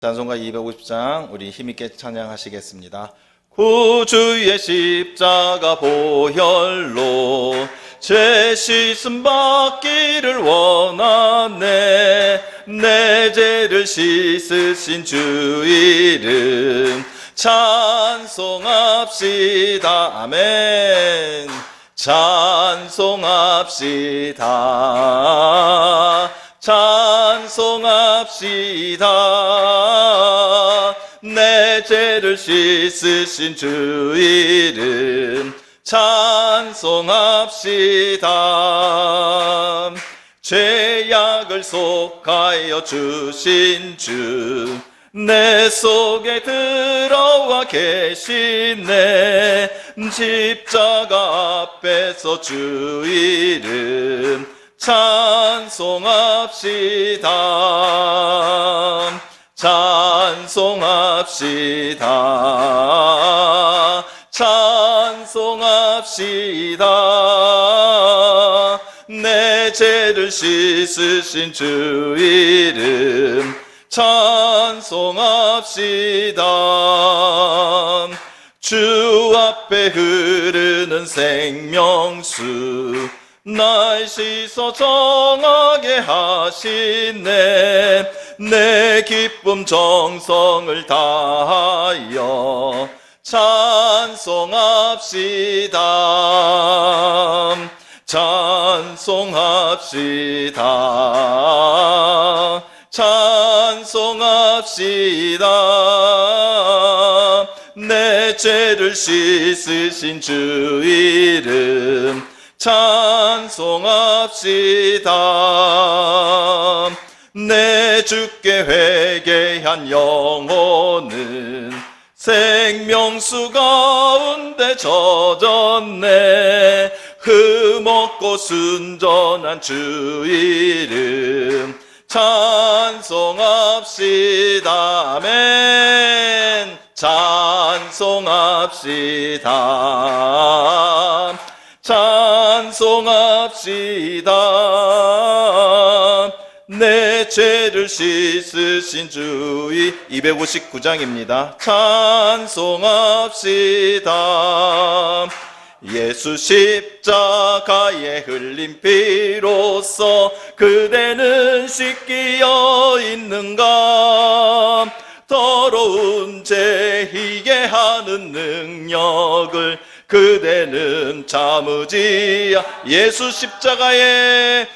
찬송가 250장 우리 힘있게 찬양하시겠습니다. 구주의 십자가 보혈로 죄 씻음 받기를 원하네. 내 죄를 씻으신 주 이름 찬송합시다. 아멘. 찬송합시다. 찬송합시다. 내 죄를 씻으신 주 이름 찬송합시다. 죄악을 속하여 주신 주 내 속에 들어와 계시네. 십자가 앞에서 주 이름 찬송합시다. 찬송합시다. 찬송합시다. 내 죄를 씻으신 주 이름 찬송합시다. 주 앞에 흐르는 생명수 날 씻어 정하게 하시네. 내 기쁨 정성을 다하여 찬송합시다. 찬송합시다. 찬송합시다. 내 죄를 씻으신 주 이름 찬송합시다. 내 주께 회개한 영혼은 생명수 가운데 젖었네. 흠없고 순전한 주 이름 찬송합시다. 아멘. 찬송합시다. 찬송합시다. 내 죄를 씻으신 주의 259장입니다. 찬송합시다. 예수 십자가에 흘린 피로써 그대는 씻기어 있는가. 더러운 죄 희게 하는 능력을 그대는 참으지야. 예수 십자가에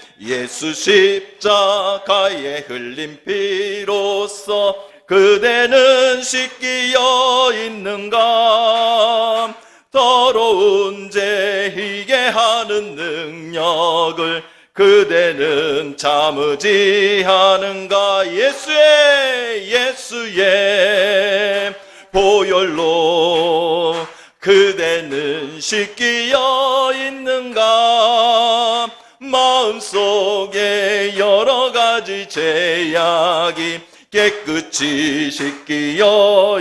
흘린 피로써 그대는 씻기어 있는가. 더러운 죄 희게 하는 능력을 그대는 참으지 않은가. 예수의 보혈로 그대는 씻기어 있는가. 마음속에 여러 가지 죄악이 깨끗이 씻기어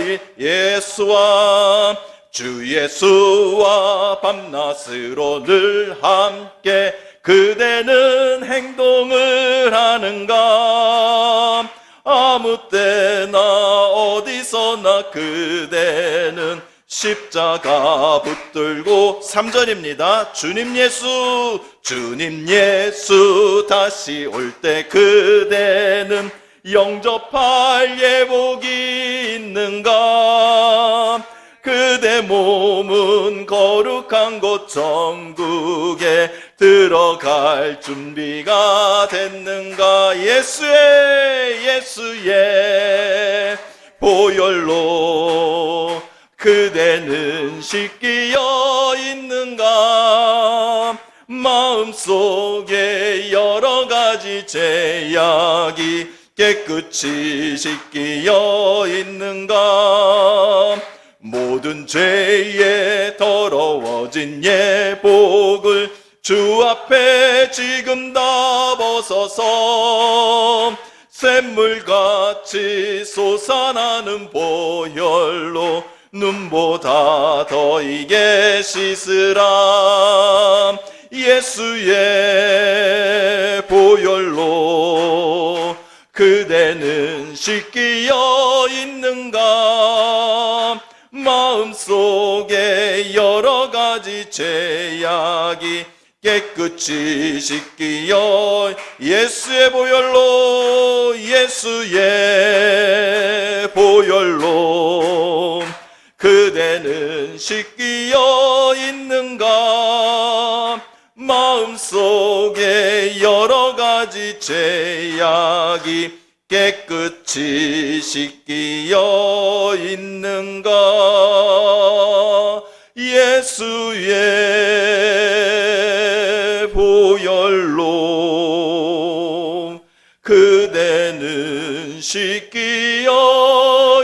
주 예수와 밤낮으로 늘 함께 그대는 행동을 하는가. 아무 때나 어디서나 그대는 십자가 붙들고 3절입니다. 주님 예수 다시 올 때 그대는 영접할 예복이 있는가. 그대 몸은 거룩한 곳 천국에 들어갈 준비가 됐는가. 예수의 보혈로 그대는 씻기어 있는가. 마음속에 여러 가지 죄악이 깨끗이 씻기어 있는가. 모든 죄에 더러워진 예복을 주 앞에 지금 다 벗어서 샘물같이 솟아나는 보혈로 눈보다 더 이게 씻으라. 예수의 보혈로 그대는 씻기어 있는가? 마음속에 여러 가지 죄악이 깨끗이 씻기어 예수의 보혈로 그대는 씻기어 있는가? 마음속에 여러 가지 죄악이 깨끗이 씻기어 있는가? 예수의 보혈로 그대는 씻기어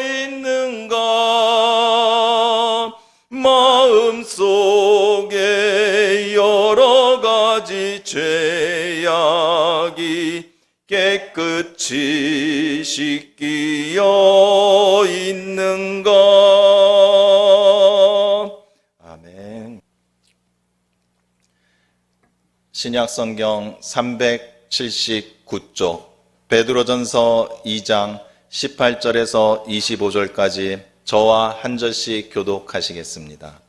있는가? 마음속에 여러 가지 죄악이 깨끗이 씻기어 있는가? 아멘. 신약성경 379쪽 베드로전서 2장 18절에서 25절까지 저와 한 절씩 교독하시겠습니다.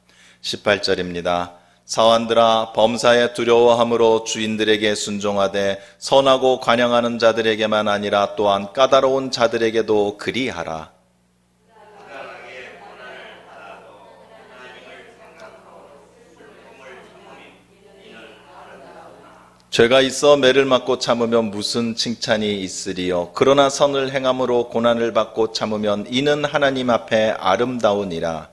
18절입니다. 사환들아, 범사에 두려워함으로 주인들에게 순종하되 선하고 관영하는 자들에게만 아니라 또한 까다로운 자들에게도 그리하라. 죄가 있어 매를 맞고 참으면 무슨 칭찬이 있으리요? 그러나 선을 행함으로 고난을 받고 참으면 이는 하나님 앞에 아름다우니라.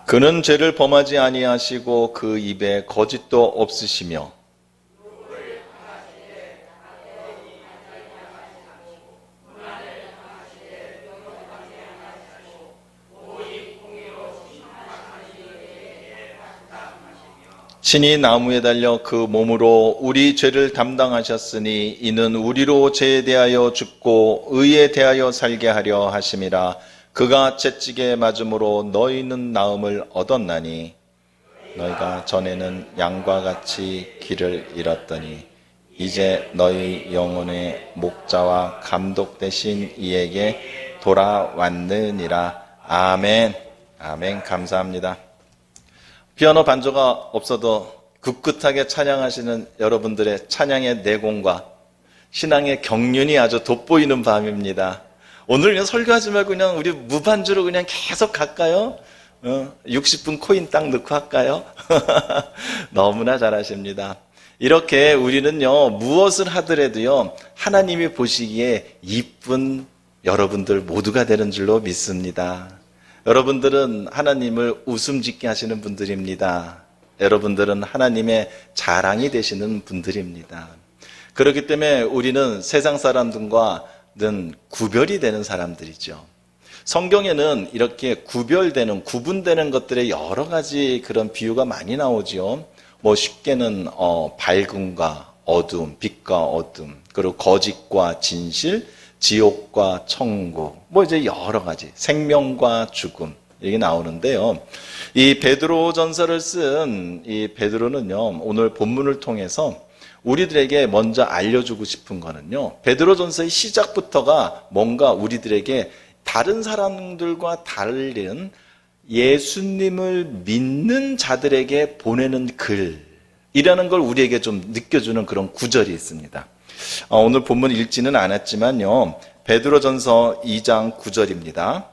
그는 죄를 범하지 아니하시고 그 입에 거짓도 없으시며 친히 나무에 달려 그 몸으로 우리 죄를 담당하셨으니 이는 우리로 죄에 대하여 죽고 의에 대하여 살게 하려 하심이라. 그가 채찍에 맞음으로 너희는 나음을 얻었나니 너희가 전에는 양과 같이 길을 잃었더니 이제 너희 영혼의 목자와 감독 되신 이에게 돌아왔느니라. 아멘. 아멘. 감사합니다. 피아노 반주가 없어도 굳굳하게 찬양하시는 여러분들의 찬양의 내공과 신앙의 경륜이 아주 돋보이는 밤입니다. 오늘 그냥 설교하지 말고 그냥 우리 무반주로 그냥 계속 갈까요? 60분 코인 딱 넣고 할까요? 너무나 잘하십니다. 이렇게 우리는요, 무엇을 하더라도요, 하나님이 보시기에 이쁜 여러분들 모두가 되는 줄로 믿습니다. 여러분들은 하나님을 웃음 짓게 하시는 분들입니다. 여러분들은 하나님의 자랑이 되시는 분들입니다. 그렇기 때문에 우리는 세상 사람들과는 구별이 되는 사람들이죠. 성경에는 이렇게 구별되는, 구분되는 것들의 여러 가지 그런 비유가 많이 나오죠. 뭐 쉽게는 밝음과 어둠, 빛과 어둠, 그리고 거짓과 진실, 지옥과 천국, 뭐 이제 여러 가지, 생명과 죽음, 이게 나오는데요. 이 베드로전서를 쓴 이 베드로는요, 오늘 본문을 통해서 우리들에게 먼저 알려주고 싶은 거는요, 베드로전서의 시작부터가 뭔가 우리들에게 다른 사람들과 다른 예수님을 믿는 자들에게 보내는 글이라는 걸 우리에게 좀 느껴주는 그런 구절이 있습니다. 오늘 본문 읽지는 않았지만요, 베드로전서 2장 9절입니다.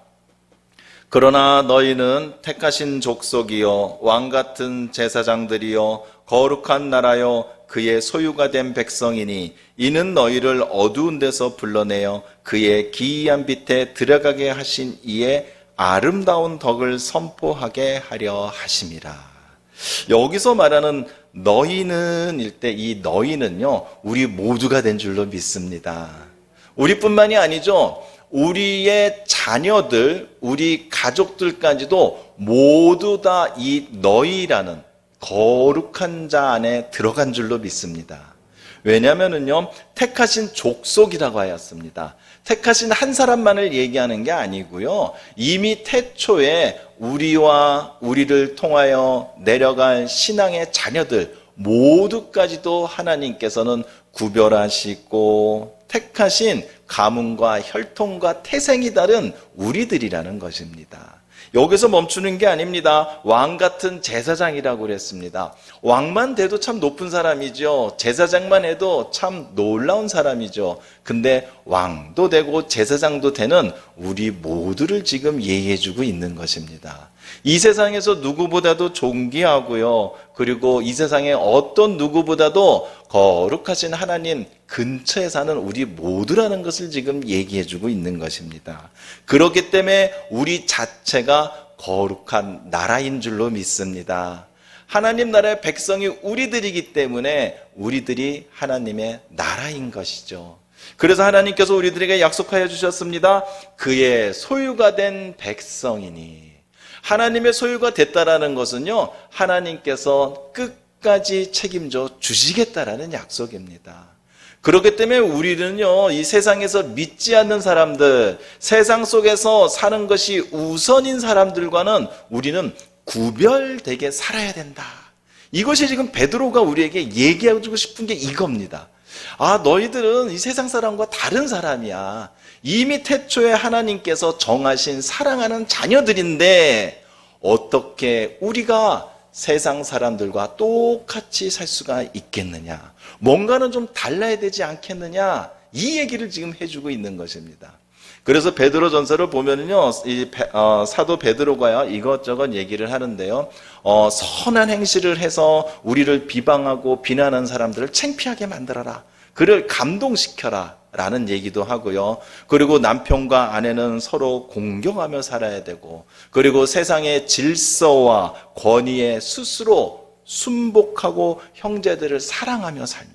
그러나 너희는 택하신 족속이요 왕같은 제사장들이요 거룩한 나라요 그의 소유가 된 백성이니 이는 너희를 어두운 데서 불러내어 그의 기이한 빛에 들어가게 하신 이의 아름다운 덕을 선포하게 하려 하심이라. 여기서 말하는 너희는 일 때 이 너희는요, 우리 모두가 된 줄로 믿습니다. 우리뿐만이 아니죠. 우리의 자녀들, 우리 가족들까지도 모두 다 이 너희라는 거룩한 자 안에 들어간 줄로 믿습니다. 왜냐하면은요, 택하신 족속이라고 하였습니다. 택하신 한 사람만을 얘기하는 게 아니고요, 이미 태초에 우리와 우리를 통하여 내려갈 신앙의 자녀들 모두까지도 하나님께서는 구별하시고 택하신 가문과 혈통과 태생이 다른 우리들이라는 것입니다. 여기서 멈추는 게 아닙니다. 왕 같은 제사장이라고 그랬습니다. 왕만 돼도 참 높은 사람이죠. 제사장만 해도 참 놀라운 사람이죠. 근데 왕도 되고 제사장도 되는 우리 모두를 지금 예의해주고 있는 것입니다. 이 세상에서 누구보다도 존귀하고요, 그리고 이 세상에 어떤 누구보다도 거룩하신 하나님 근처에 사는 우리 모두라는 것을 지금 얘기해주고 있는 것입니다. 그렇기 때문에 우리 자체가 거룩한 나라인 줄로 믿습니다. 하나님 나라의 백성이 우리들이기 때문에 우리들이 하나님의 나라인 것이죠. 그래서 하나님께서 우리들에게 약속하여 주셨습니다. 그의 소유가 된 백성이니. 하나님의 소유가 됐다라는 것은요, 하나님께서 끝까지 책임져 주시겠다라는 약속입니다. 그렇기 때문에 우리는요, 이 세상에서 믿지 않는 사람들, 세상 속에서 사는 것이 우선인 사람들과는 우리는 구별되게 살아야 된다. 이것이 지금 베드로가 우리에게 얘기해주고 싶은 게 이겁니다. 아, 너희들은 이 세상 사람과 다른 사람이야. 이미 태초에 하나님께서 정하신 사랑하는 자녀들인데 어떻게 우리가 세상 사람들과 똑같이 살 수가 있겠느냐? 뭔가는 좀 달라야 되지 않겠느냐? 이 얘기를 지금 해주고 있는 것입니다. 그래서 베드로전서를 보면은요, 사도 베드로가요, 이것저것 얘기를 하는데요, 선한 행실을 해서 우리를 비방하고 비난하는 사람들을 창피하게 만들어라. 그를 감동시켜라. 라는 얘기도 하고요. 그리고 남편과 아내는 서로 공경하며 살아야 되고, 그리고 세상의 질서와 권위에 스스로 순복하고 형제들을 사랑하며 살며,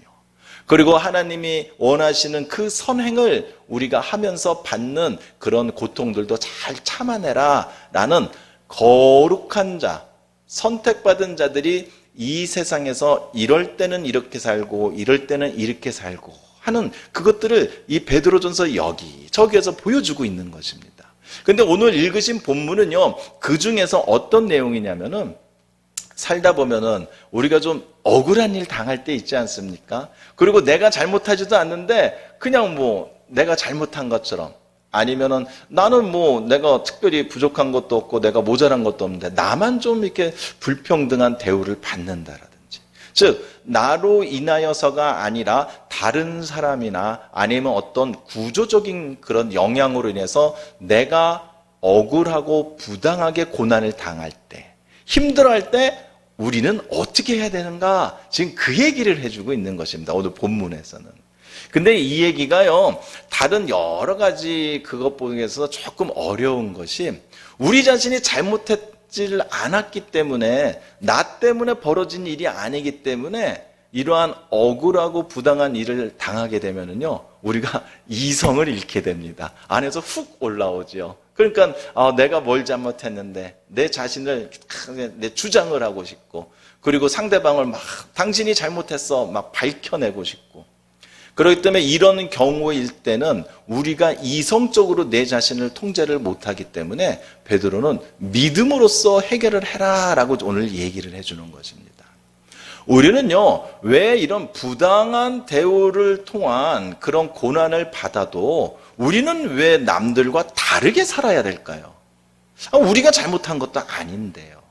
그리고 하나님이 원하시는 그 선행을 우리가 하면서 받는 그런 고통들도 잘 참아내라 라는 거룩한 자, 선택받은 자들이 이 세상에서 이럴 때는 이렇게 살고 이럴 때는 이렇게 살고 하는 그것들을 이 베드로전서 여기저기에서 보여주고 있는 것입니다. 근데 오늘 읽으신 본문은요, 그 중에서 어떤 내용이냐면은, 살다 보면은 우리가 좀 억울한 일 당할 때 있지 않습니까? 그리고 내가 잘못하지도 않는데 그냥 뭐 내가 잘못한 것처럼, 아니면은 나는 뭐 내가 특별히 부족한 것도 없고 내가 모자란 것도 없는데 나만 좀 이렇게 불평등한 대우를 받는다라든지, 즉 나로 인하여서가 아니라 다른 사람이나 아니면 어떤 구조적인 그런 영향으로 인해서 내가 억울하고 부당하게 고난을 당할 때, 힘들어할 때 우리는 어떻게 해야 되는가? 지금 그 얘기를 해주고 있는 것입니다. 오늘 본문에서는. 근데 이 얘기가요, 다른 여러 가지 그것보다서 조금 어려운 것이, 우리 자신이 잘못했질 않았기 때문에, 나 때문에 벌어진 일이 아니기 때문에 이러한 억울하고 부당한 일을 당하게 되면은요, 우리가 이성을 잃게 됩니다. 안에서 훅 올라오죠. 그러니까 내가 뭘 잘못했는데 내 자신을 내 주장을 하고 싶고, 그리고 상대방을 막 당신이 잘못했어 막 밝혀내고 싶고, 그렇기 때문에 이런 경우일 때는 우리가 이성적으로 내 자신을 통제를 못하기 때문에 베드로는 믿음으로써 해결을 해라라고 오늘 얘기를 해주는 것입니다. 우리는요, 왜 이런 부당한 대우를 통한 그런 고난을 받아도 우리는 왜 남들과 다르게 살아야 될까요? 우리가 잘못한 것도 아닌데요.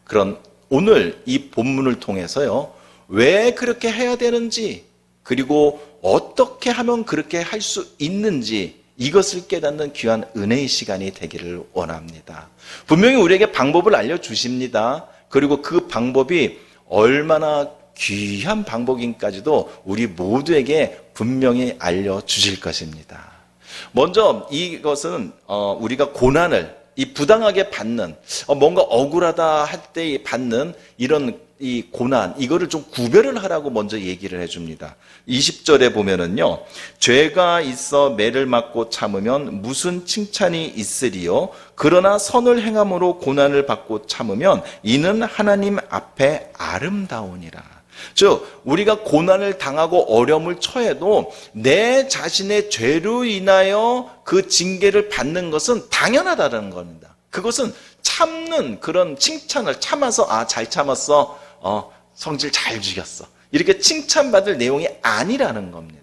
그런 오늘 이 본문을 통해서요, 왜 그렇게 해야 되는지, 그리고 어떻게 하면 그렇게 할 수 있는지, 이것을 깨닫는 귀한 은혜의 시간이 되기를 원합니다. 분명히 우리에게 방법을 알려주십니다. 그리고 그 방법이 얼마나 귀한 방법인까지도 우리 모두에게 분명히 알려주실 것입니다. 먼저 이것은 우리가 고난을 이 부당하게 받는, 뭔가 억울하다 할 때 받는 이런 이 고난, 이거를 좀 구별을 하라고 먼저 얘기를 해줍니다. 20절에 보면은요, 죄가 있어 매를 맞고 참으면 무슨 칭찬이 있으리요? 그러나 선을 행함으로 고난을 받고 참으면 이는 하나님 앞에 아름다우니라. 즉 우리가 고난을 당하고 어려움을 처해도 내 자신의 죄로 인하여 그 징계를 받는 것은 당연하다는 겁니다. 그것은 참는 그런 칭찬을 참아서 잘 참았어, 성질 잘 죽였어, 이렇게 칭찬받을 내용이 아니라는 겁니다.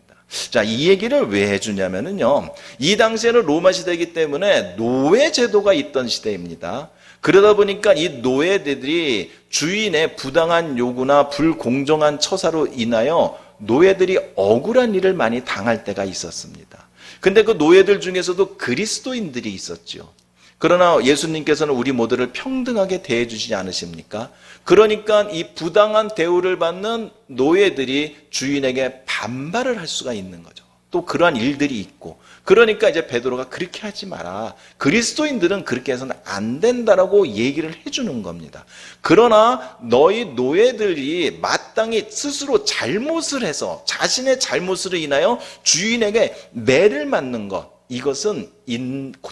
자, 이 얘기를 왜 해주냐면요, 이 당시에는 로마 시대이기 때문에 노예 제도가 있던 시대입니다. 그러다 보니까 이 노예들이 주인의 부당한 요구나 불공정한 처사로 인하여 노예들이 억울한 일을 많이 당할 때가 있었습니다. 근데 그 노예들 중에서도 그리스도인들이 있었죠. 그러나 예수님께서는 우리 모두를 평등하게 대해주시지 않으십니까? 그러니까 이 부당한 대우를 받는 노예들이 주인에게 반발을 할 수가 있는 거죠. 또 그러한 일들이 있고, 그러니까 이제 베드로가 그렇게 하지 마라, 그리스도인들은 그렇게 해서는 안 된다라고 얘기를 해주는 겁니다. 그러나 너희 노예들이 마땅히 스스로 잘못을 해서 자신의 잘못으로 인하여 주인에게 매를 맞는 것, 이것은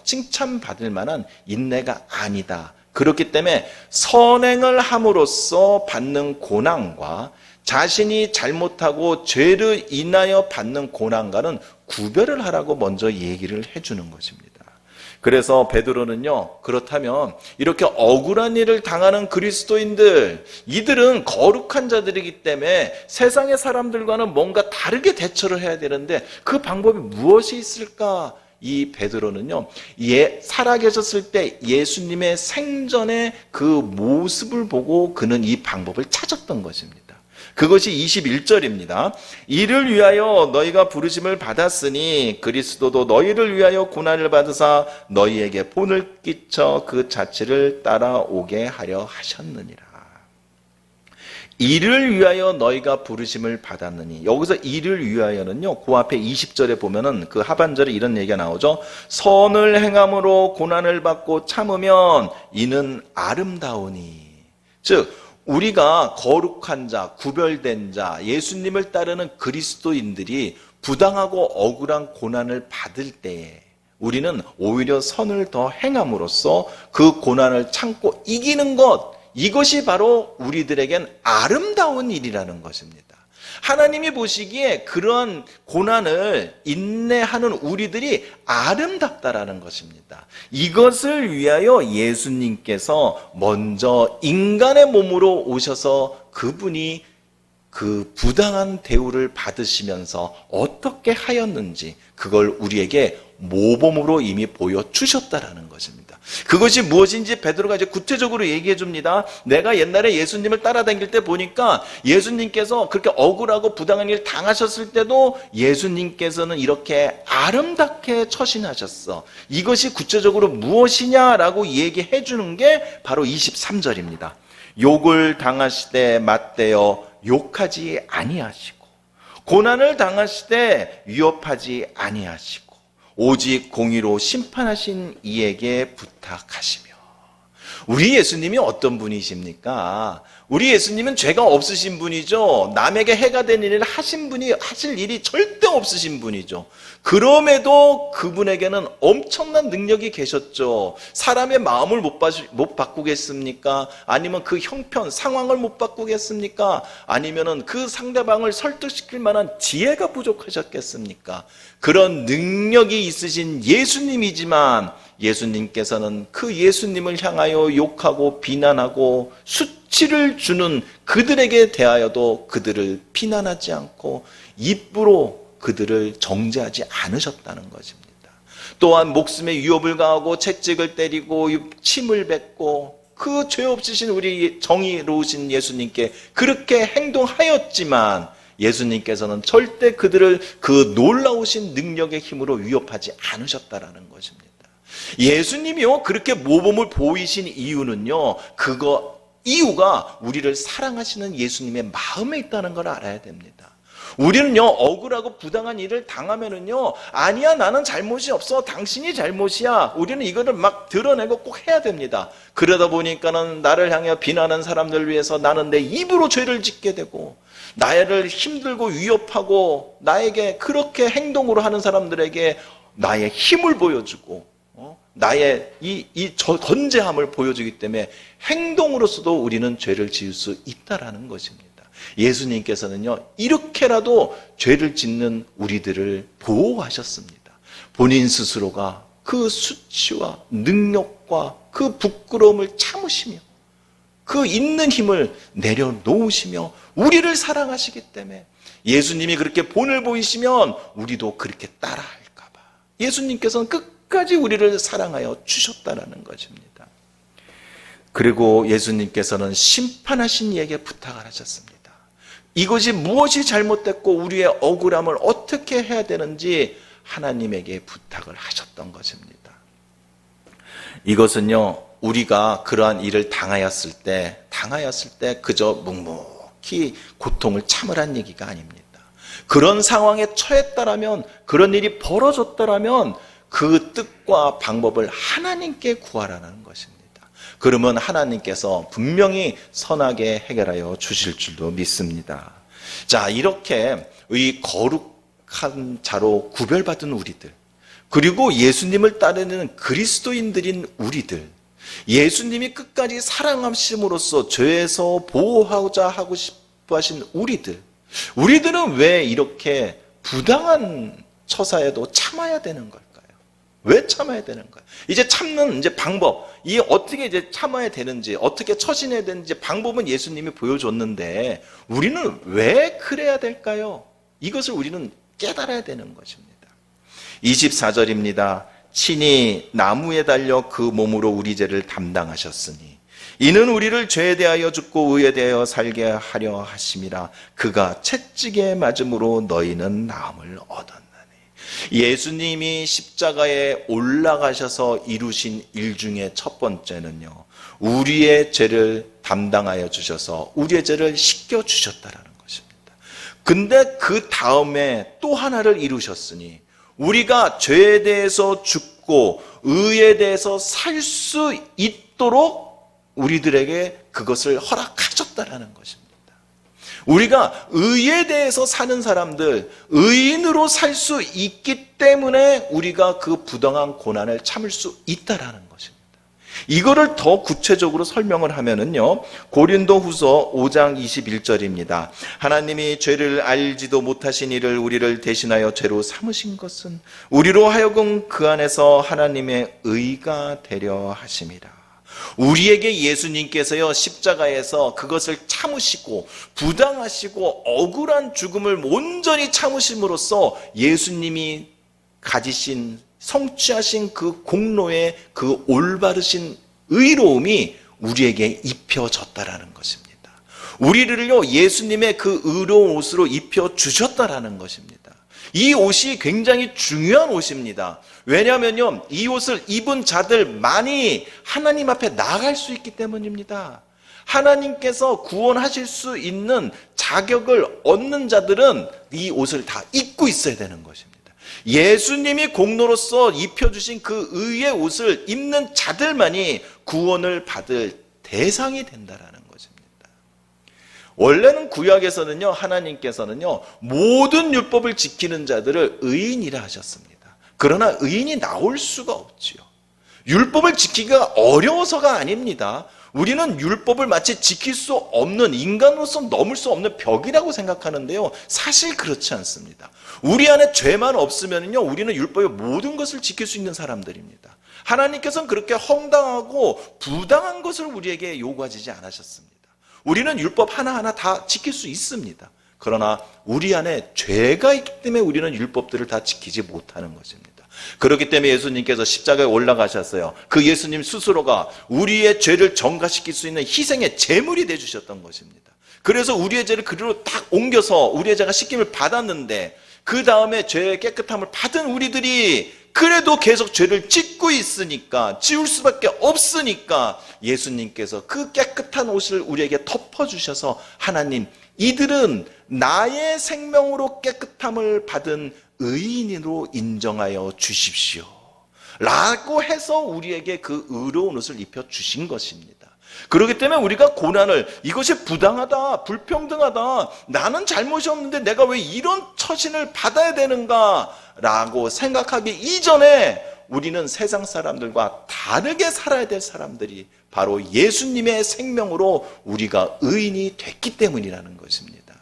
칭찬받을 만한 인내가 아니다. 그렇기 때문에 선행을 함으로써 받는 고난과 자신이 잘못하고 죄를 인하여 받는 고난과는 구별을 하라고 먼저 얘기를 해주는 것입니다. 그래서 베드로는요, 그렇다면 이렇게 억울한 일을 당하는 그리스도인들, 이들은 거룩한 자들이기 때문에 세상의 사람들과는 뭔가 다르게 대처를 해야 되는데 그 방법이 무엇이 있을까? 이 베드로는요, 살아계셨을 때 예수님의 생전의 그 모습을 보고 그는 이 방법을 찾았던 것입니다. 그것이 21절입니다. 이를 위하여 너희가 부르심을 받았으니 그리스도도 너희를 위하여 고난을 받으사 너희에게 본을 끼쳐 그 자취를 따라오게 하려 하셨느니라. 이를 위하여 너희가 부르심을 받았느니, 여기서 이를 위하여는요, 그 앞에 20절에 보면은 그 하반절에 이런 얘기가 나오죠. 선을 행함으로 고난을 받고 참으면 이는 아름다우니. 즉 우리가 거룩한 자, 구별된 자, 예수님을 따르는 그리스도인들이 부당하고 억울한 고난을 받을 때에 우리는 오히려 선을 더 행함으로써 그 고난을 참고 이기는 것, 이것이 바로 우리들에겐 아름다운 일이라는 것입니다. 하나님이 보시기에 그러한 고난을 인내하는 우리들이 아름답다라는 것입니다. 이것을 위하여 예수님께서 먼저 인간의 몸으로 오셔서 그분이 그 부당한 대우를 받으시면서 어떻게 하였는지 그걸 우리에게 모범으로 이미 보여주셨다라는 것입니다. 그것이 무엇인지 베드로가 이제 구체적으로 얘기해 줍니다. 내가 옛날에 예수님을 따라다닐 때 보니까 예수님께서 그렇게 억울하고 부당한 일 당하셨을 때도 예수님께서는 이렇게 아름답게 처신하셨어. 이것이 구체적으로 무엇이냐라고 얘기해 주는 게 바로 23절입니다. 욕을 당하시되 맞대어 욕하지 아니하시고 고난을 당하시되 위협하지 아니하시고 오직 공의로 심판하신 이에게 부탁하시며. 우리 예수님이 어떤 분이십니까? 우리 예수님은 죄가 없으신 분이죠. 남에게 해가 되는 일을 하실 일이 절대 없으신 분이죠. 그럼에도 그분에게는 엄청난 능력이 계셨죠. 사람의 마음을 못 바꾸겠습니까? 아니면 그 형편, 상황을 못 바꾸겠습니까? 아니면은 그 상대방을 설득시킬 만한 지혜가 부족하셨겠습니까? 그런 능력이 있으신 예수님이지만 예수님께서는 그 예수님을 향하여 욕하고 비난하고 수치를 주는 그들에게 대하여도 그들을 비난하지 않고 입으로 그들을 정죄하지 않으셨다는 것입니다. 또한 목숨에 위협을 가하고 채찍을 때리고 침을 뱉고 그 죄 없으신 우리 정의로우신 예수님께 그렇게 행동하였지만 예수님께서는 절대 그들을 그 놀라우신 능력의 힘으로 위협하지 않으셨다라는 것입니다. 예수님이요 그렇게 모범을 보이신 이유는요, 이유가 우리를 사랑하시는 예수님의 마음에 있다는 걸 알아야 됩니다. 우리는요 억울하고 부당한 일을 당하면은요, 아니야 나는 잘못이 없어, 당신이 잘못이야, 우리는 이거를 막 드러내고 꼭 해야 됩니다. 그러다 보니까는 나를 향해 비난하는 사람들을 위해서 나는 내 입으로 죄를 짓게 되고, 나를 힘들고 위협하고 나에게 그렇게 행동으로 하는 사람들에게 나의 힘을 보여주고 나의 이 건재함을 보여주기 때문에 행동으로서도 우리는 죄를 지을 수 있다라는 것입니다. 예수님께서는요, 이렇게라도 죄를 짓는 우리들을 보호하셨습니다. 본인 스스로가 그 수치와 능력과 그 부끄러움을 참으시며 그 있는 힘을 내려놓으시며 우리를 사랑하시기 때문에 예수님이 그렇게 본을 보이시면 우리도 그렇게 따라할까 봐 예수님께서는 끝까지 우리를 사랑하여 주셨다라는 것입니다. 그리고 예수님께서는 심판하신 이에게 부탁을 하셨습니다. 이것이 무엇이 잘못됐고 우리의 억울함을 어떻게 해야 되는지 하나님에게 부탁을 하셨던 것입니다. 이것은요, 우리가 그러한 일을 당하였을 때 그저 묵묵히 고통을 참으란 얘기가 아닙니다. 그런 상황에 처했다라면, 그런 일이 벌어졌다라면 그 뜻과 방법을 하나님께 구하라는 것입니다. 그러면 하나님께서 분명히 선하게 해결하여 주실 줄도 믿습니다. 자, 이렇게 이 거룩한 자로 구별받은 우리들, 그리고 예수님을 따르는 그리스도인들인 우리들, 예수님이 끝까지 사랑하심으로써 죄에서 보호하고자 하고 싶어 하신 우리들은 왜 이렇게 부당한 처사에도 참아야 되는 걸까요? 왜 참아야 되는 거예요? 이제 참는 방법, 이 어떻게 이제 참아야 되는지, 어떻게 처신해야 되는지 방법은 예수님이 보여줬는데 우리는 왜 그래야 될까요? 이것을 우리는 깨달아야 되는 것입니다. 24절입니다. 친히 나무에 달려 그 몸으로 우리 죄를 담당하셨으니 이는 우리를 죄에 대하여 죽고 의에 대하여 살게 하려 하심이라. 그가 채찍에 맞음으로 너희는 나음을 얻었나니. 예수님이 십자가에 올라가셔서 이루신 일 중에 첫 번째는요, 우리의 죄를 담당하여 주셔서 우리의 죄를 씻겨 주셨다라는 것입니다. 근데 그 다음에 또 하나를 이루셨으니 우리가 죄에 대해서 죽고 의에 대해서 살 수 있도록 우리들에게 그것을 허락하셨다라는 것입니다. 우리가 의에 대해서 사는 사람들, 의인으로 살 수 있기 때문에 우리가 그 부당한 고난을 참을 수 있다라는 것입니다. 이거를 더 구체적으로 설명을 하면은요, 고린도후서 5장 21절입니다. 하나님이 죄를 알지도 못하신 이를 우리를 대신하여 죄로 삼으신 것은 우리로 하여금 그 안에서 하나님의 의가 되려 하심이라. 우리에게 예수님께서요, 십자가에서 그것을 참으시고 부당하시고 억울한 죽음을 온전히 참으심으로써 예수님이 가지신, 성취하신 그 공로의 그 올바르신 의로움이 우리에게 입혀졌다라는 것입니다. 우리를요, 예수님의 그 의로운 옷으로 입혀주셨다라는 것입니다. 이 옷이 굉장히 중요한 옷입니다. 왜냐하면요, 이 옷을 입은 자들만이 하나님 앞에 나아갈 수 있기 때문입니다. 하나님께서 구원하실 수 있는 자격을 얻는 자들은 이 옷을 다 입고 있어야 되는 것입니다. 예수님이 공로로서 입혀주신 그 의의 옷을 입는 자들만이 구원을 받을 대상이 된다라는 것입니다. 원래는 구약에서는요, 하나님께서는요, 모든 율법을 지키는 자들을 의인이라 하셨습니다. 그러나 의인이 나올 수가 없지요. 율법을 지키기가 어려워서가 아닙니다. 우리는 율법을 마치 지킬 수 없는, 인간으로서 넘을 수 없는 벽이라고 생각하는데요, 사실 그렇지 않습니다. 우리 안에 죄만 없으면요, 우리는 율법의 모든 것을 지킬 수 있는 사람들입니다. 하나님께서는 그렇게 헝당하고 부당한 것을 우리에게 요구하지 않으셨습니다. 우리는 율법 하나하나 다 지킬 수 있습니다. 그러나 우리 안에 죄가 있기 때문에 우리는 율법들을 다 지키지 못하는 것입니다. 그렇기 때문에 예수님께서 십자가에 올라가셨어요. 그 예수님 스스로가 우리의 죄를 정가시킬 수 있는 희생의 제물이 되어주셨던 것입니다. 그래서 우리의 죄를 그리로 딱 옮겨서 우리의 죄가 씻김을 받았는데, 그 다음에 죄의 깨끗함을 받은 우리들이 그래도 계속 죄를 짓고 있으니까, 지울 수밖에 없으니까 예수님께서 그 깨끗한 옷을 우리에게 덮어주셔서, 하나님, 이들은 나의 생명으로 깨끗함을 받은 의인으로 인정하여 주십시오 라고 해서 우리에게 그 의로운 옷을 입혀주신 것입니다. 그렇기 때문에 우리가 고난을, 이것이 부당하다, 불평등하다, 나는 잘못이 없는데 내가 왜 이런 처신을 받아야 되는가 라고 생각하기 이전에 우리는 세상 사람들과 다르게 살아야 될 사람들이 바로 예수님의 생명으로 우리가 의인이 됐기 때문이라는 것입니다.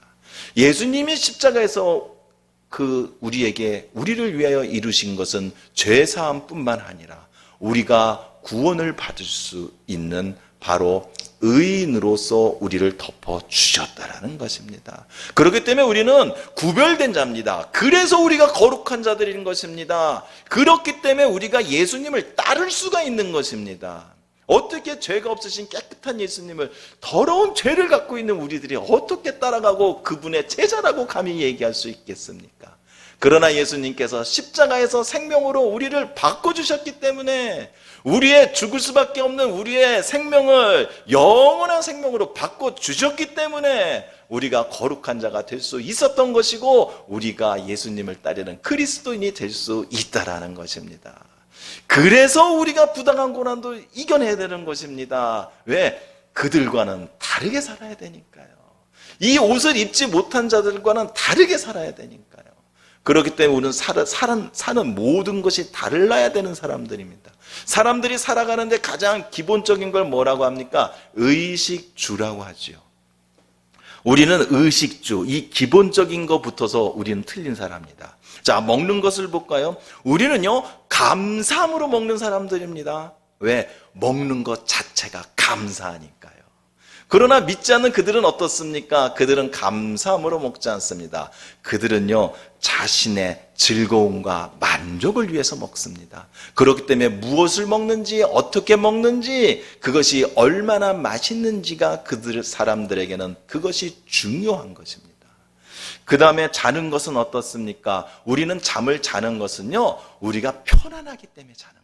예수님이 십자가에서 우리를 위하여 이루신 것은 죄사함뿐만 아니라 우리가 구원을 받을 수 있는 바로 의인으로서 우리를 덮어주셨다라는 것입니다. 그렇기 때문에 우리는 구별된 자입니다. 그래서 우리가 거룩한 자들인 것입니다. 그렇기 때문에 우리가 예수님을 따를 수가 있는 것입니다. 어떻게 죄가 없으신 깨끗한 예수님을 더러운 죄를 갖고 있는 우리들이 어떻게 따라가고 그분의 제자라고 감히 얘기할 수 있겠습니까? 그러나 예수님께서 십자가에서 생명으로 우리를 바꿔주셨기 때문에 우리의 죽을 수밖에 없는 우리의 생명을 영원한 생명으로 바꿔주셨기 때문에 우리가 거룩한 자가 될 수 있었던 것이고 우리가 예수님을 따르는 그리스도인이 될 수 있다라는 것입니다. 그래서 우리가 부당한 고난도 이겨내야 되는 것입니다. 왜? 그들과는 다르게 살아야 되니까요. 이 옷을 입지 못한 자들과는 다르게 살아야 되니까요. 그렇기 때문에 우리는 사는 모든 것이 달라야 되는 사람들입니다. 사람들이 살아가는데 가장 기본적인 걸 뭐라고 합니까? 의식주라고 하죠. 우리는 의식주, 이 기본적인 것부터서 우리는 틀린 사람입니다. 자, 먹는 것을 볼까요? 우리는요, 감사함으로 먹는 사람들입니다. 왜? 먹는 것 자체가 감사하니까요. 그러나 믿지 않는 그들은 어떻습니까? 그들은 감사함으로 먹지 않습니다. 그들은요, 자신의 즐거움과 만족을 위해서 먹습니다. 그렇기 때문에 무엇을 먹는지, 어떻게 먹는지, 그것이 얼마나 맛있는지가 그들 사람들에게는 그것이 중요한 것입니다. 그 다음에 자는 것은 어떻습니까? 우리는 잠을 자는 것은요, 우리가 편안하기 때문에 자는 것입니다.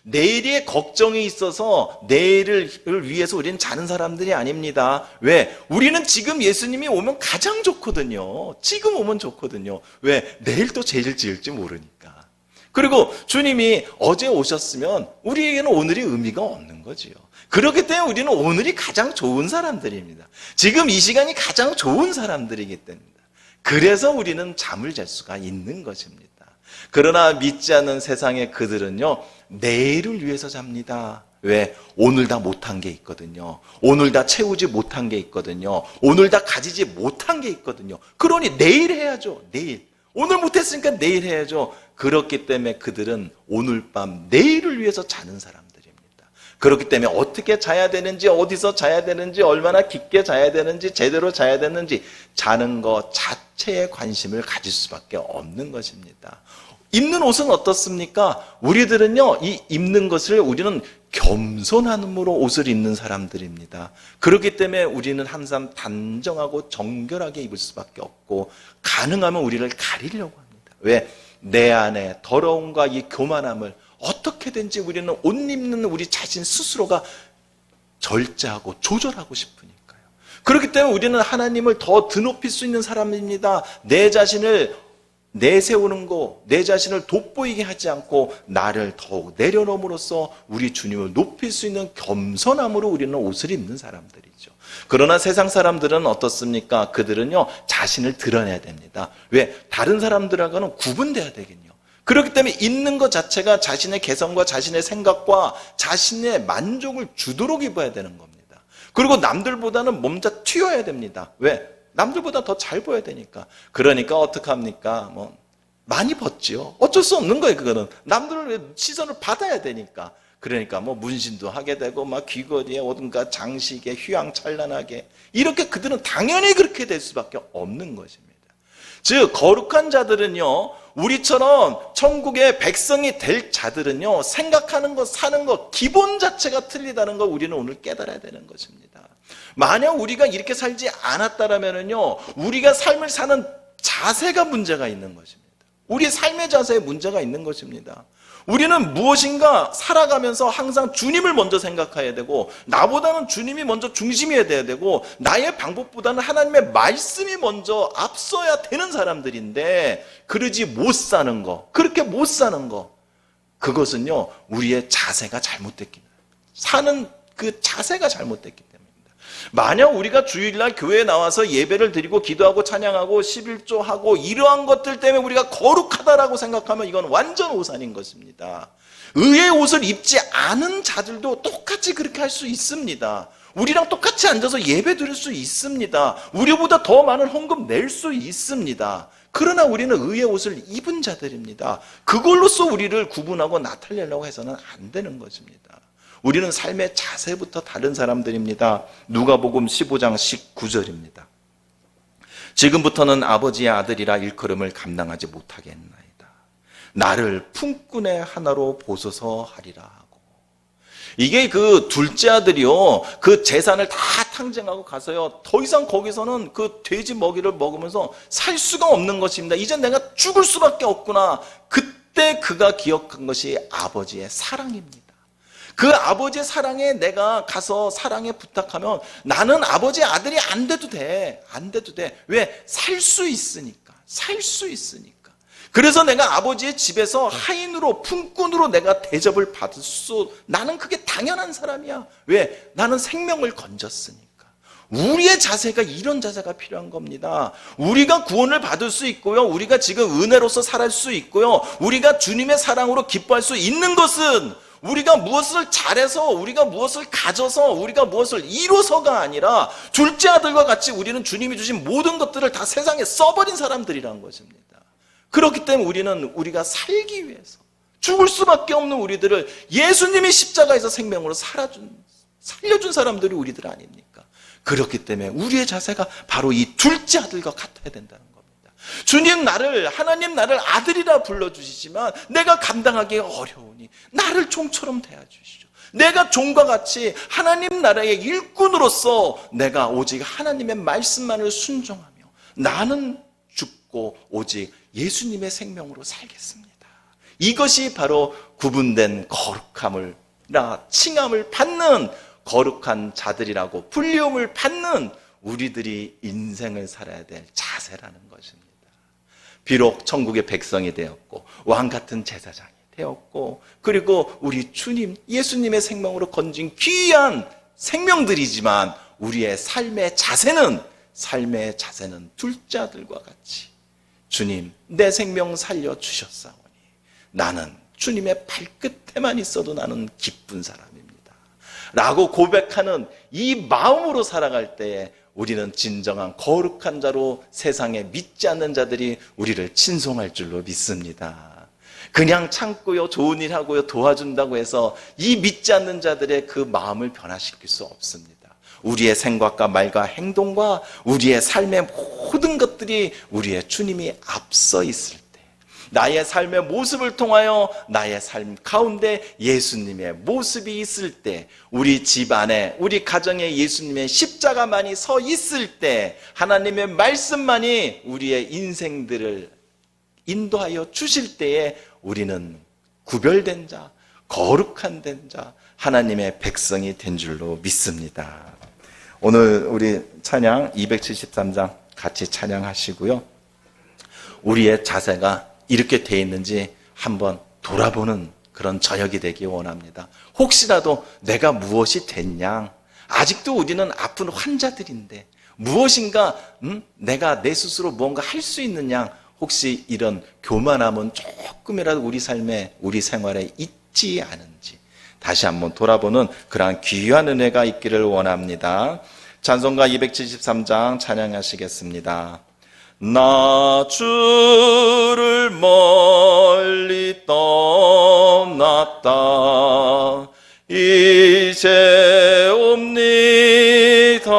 내일의 걱정이 있어서 내일을 위해서 우리는 자는 사람들이 아닙니다. 왜? 우리는 지금 예수님이 오면 가장 좋거든요. 지금 오면 좋거든요. 왜? 내일 또 죄를 지을지 모르니까. 그리고 주님이 어제 오셨으면 우리에게는 오늘이 의미가 없는 거지요. 그렇기 때문에 우리는 오늘이 가장 좋은 사람들입니다. 지금 이 시간이 가장 좋은 사람들이기 때문입니다. 그래서 우리는 잠을 잘 수가 있는 것입니다. 그러나 믿지 않는 세상의 그들은요, 내일을 위해서 잡니다. 왜? 오늘 다 못한 게 있거든요. 오늘 다 채우지 못한 게 있거든요. 오늘 다 가지지 못한 게 있거든요. 그러니 내일 해야죠. 내일. 오늘 못했으니까 내일 해야죠. 그렇기 때문에 그들은 오늘 밤 내일을 위해서 자는 사람들입니다. 그렇기 때문에 어떻게 자야 되는지, 어디서 자야 되는지, 얼마나 깊게 자야 되는지, 제대로 자야 되는지 자는 것 자체에 관심을 가질 수밖에 없는 것입니다. 입는 옷은 어떻습니까? 우리들은요, 이 입는 것을 우리는 겸손함으로 옷을 입는 사람들입니다. 그렇기 때문에 우리는 항상 단정하고 정결하게 입을 수밖에 없고, 가능하면 우리를 가리려고 합니다. 왜? 내 안에 더러움과 이 교만함을 어떻게든지 우리는 옷 입는 우리 자신 스스로가 절제하고 조절하고 싶으니까요. 그렇기 때문에 우리는 하나님을 더 드높일 수 있는 사람입니다. 내 자신을 내세우는 거, 내 자신을 돋보이게 하지 않고 나를 더욱 내려놓음으로써 우리 주님을 높일 수 있는 겸손함으로 우리는 옷을 입는 사람들이죠. 그러나 세상 사람들은 어떻습니까? 그들은요, 자신을 드러내야 됩니다. 왜? 다른 사람들하고는 구분돼야 되겠요. 그렇기 때문에 입는 것 자체가 자신의 개성과 자신의 생각과 자신의 만족을 주도록 입어야 되는 겁니다. 그리고 남들보다는 몸자 튀어야 됩니다. 왜? 남들보다 더 잘 보여야 되니까. 그러니까 어떡합니까? 많이 벗지요. 어쩔 수 없는 거예요, 그거는. 남들의 시선을 받아야 되니까. 그러니까 문신도 하게 되고, 귀걸이에 어딘가 장식에 휘황찬란하게. 이렇게 그들은 당연히 그렇게 될 수밖에 없는 것입니다. 즉, 거룩한 자들은요, 우리처럼 천국의 백성이 될 자들은요, 생각하는 것, 사는 것, 기본 자체가 틀리다는 걸 우리는 오늘 깨달아야 되는 것입니다. 만약 우리가 이렇게 살지 않았다면요, 우리가 삶을 사는 자세가 문제가 있는 것입니다. 우리 삶의 자세에 문제가 있는 것입니다. 우리는 무엇인가 살아가면서 항상 주님을 먼저 생각해야 되고, 나보다는 주님이 먼저 중심이 돼야 되고, 나의 방법보다는 하나님의 말씀이 먼저 앞서야 되는 사람들인데, 그러지 못 사는 거, 그렇게 못 사는 거, 그것은요, 우리의 자세가 잘못됐기 때문에, 사는 그 자세가 잘못됐기 때문입니다. 만약 우리가 주일날 교회에 나와서 예배를 드리고 기도하고 찬양하고 11조하고 이러한 것들 때문에 우리가 거룩하다라고 생각하면 이건 완전 오산인 것입니다. 의의 옷을 입지 않은 자들도 똑같이 그렇게 할 수 있습니다. 우리랑 똑같이 앉아서 예배 드릴 수 있습니다. 우리보다 더 많은 헌금 낼 수 있습니다. 그러나 우리는 의의 옷을 입은 자들입니다. 그걸로써 우리를 구분하고 나타내려고 해서는 안 되는 것입니다. 우리는 삶의 자세부터 다른 사람들입니다. 누가복음 15장 19절입니다. 지금부터는 아버지의 아들이라 일컬음을 감당하지 못하겠나이다. 나를 품꾼의 하나로 보소서 하리라 하고. 이게 그 둘째 아들이요, 그 재산을 다 탕쟁하고 가서요, 더 이상 거기서는 그 돼지 먹이를 먹으면서 살 수가 없는 것입니다. 이제 내가 죽을 수밖에 없구나. 그때 그가 기억한 것이 아버지의 사랑입니다. 그 아버지의 사랑에 내가 가서 사랑에 부탁하면 나는 아버지의 아들이 안 돼도 돼. 안 돼도 돼. 왜? 살 수 있으니까. 살 수 있으니까. 그래서 내가 아버지의 집에서 하인으로, 품꾼으로 내가 대접을 받을 수, 나는 그게 당연한 사람이야. 왜? 나는 생명을 건졌으니까. 우리의 자세가 이런 자세가 필요한 겁니다. 우리가 구원을 받을 수 있고요, 우리가 지금 은혜로서 살아갈 수 있고요, 우리가 주님의 사랑으로 기뻐할 수 있는 것은 우리가 무엇을 잘해서, 우리가 무엇을 가져서, 우리가 무엇을 이뤄서가 아니라 둘째 아들과 같이 우리는 주님이 주신 모든 것들을 다 세상에 써버린 사람들이라는 것입니다. 그렇기 때문에 우리가 살기 위해서 죽을 수밖에 없는 우리들을 예수님이 십자가에서 생명으로 살려준 사람들이 우리들 아닙니까? 그렇기 때문에 우리의 자세가 바로 이 둘째 아들과 같아야 된다는 겁니다. 하나님 나를 아들이라 불러주시지만 내가 감당하기 어려우니 나를 종처럼 대해주시죠. 내가 종과 같이 하나님 나라의 일꾼으로서 내가 오직 하나님의 말씀만을 순종하며 나는 죽고 오직 예수님의 생명으로 살겠습니다. 이것이 바로 구분된 거룩함을나 칭함을 받는 거룩한 자들이라고 불리움을 받는 우리들이 인생을 살아야 될 자세라는 것입니다. 비록 천국의 백성이 되었고 왕같은 제사장이 되었고 그리고 우리 주님 예수님의 생명으로 건진 귀한 생명들이지만 우리의 삶의 자세는 둘째 아들과 같이 주님 내 생명 살려주셨사오니 나는 주님의 발끝에만 있어도 나는 기쁜 사람입니다 라고 고백하는 이 마음으로 살아갈 때에 우리는 진정한 거룩한 자로 세상에 믿지 않는 자들이 우리를 친송할 줄로 믿습니다. 그냥 참고요, 좋은 일 하고요, 도와준다고 해서 이 믿지 않는 자들의 그 마음을 변화시킬 수 없습니다. 우리의 생각과 말과 행동과 우리의 삶의 모든 것들이 우리의 주님이 앞서 있을 때, 나의 삶의 모습을 통하여 나의 삶 가운데 예수님의 모습이 있을 때, 우리 집 안에 우리 가정에 예수님의 십자가만이 서 있을 때, 하나님의 말씀만이 우리의 인생들을 인도하여 주실 때에 우리는 구별된 자, 거룩한 된 자, 하나님의 백성이 된 줄로 믿습니다. 오늘 우리 찬양 273장 같이 찬양하시고요, 우리의 자세가 이렇게 돼 있는지 한번 돌아보는 그런 저녁이 되기 원합니다. 혹시라도 내가 무엇이 됐냐, 아직도 우리는 아픈 환자들인데 무엇인가 내가 내 스스로 뭔가 할 수 있느냐, 혹시 이런 교만함은 조금이라도 우리 삶에 우리 생활에 있지 않은지 다시 한번 돌아보는 그러한 귀한 은혜가 있기를 원합니다. 찬송가 273장 찬양하시겠습니다. 나 주를 멀리 떠났다 이제 옵니다.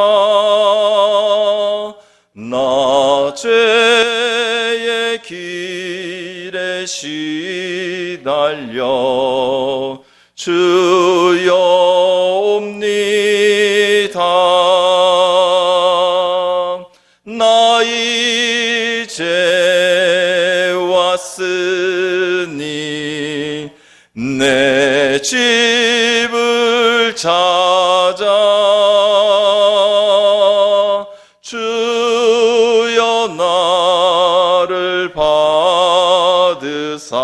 나 죄의 길에 시달려 주여 옵니다. 나 이제 왔으니 내 집을 찾아 주여 나를 받으사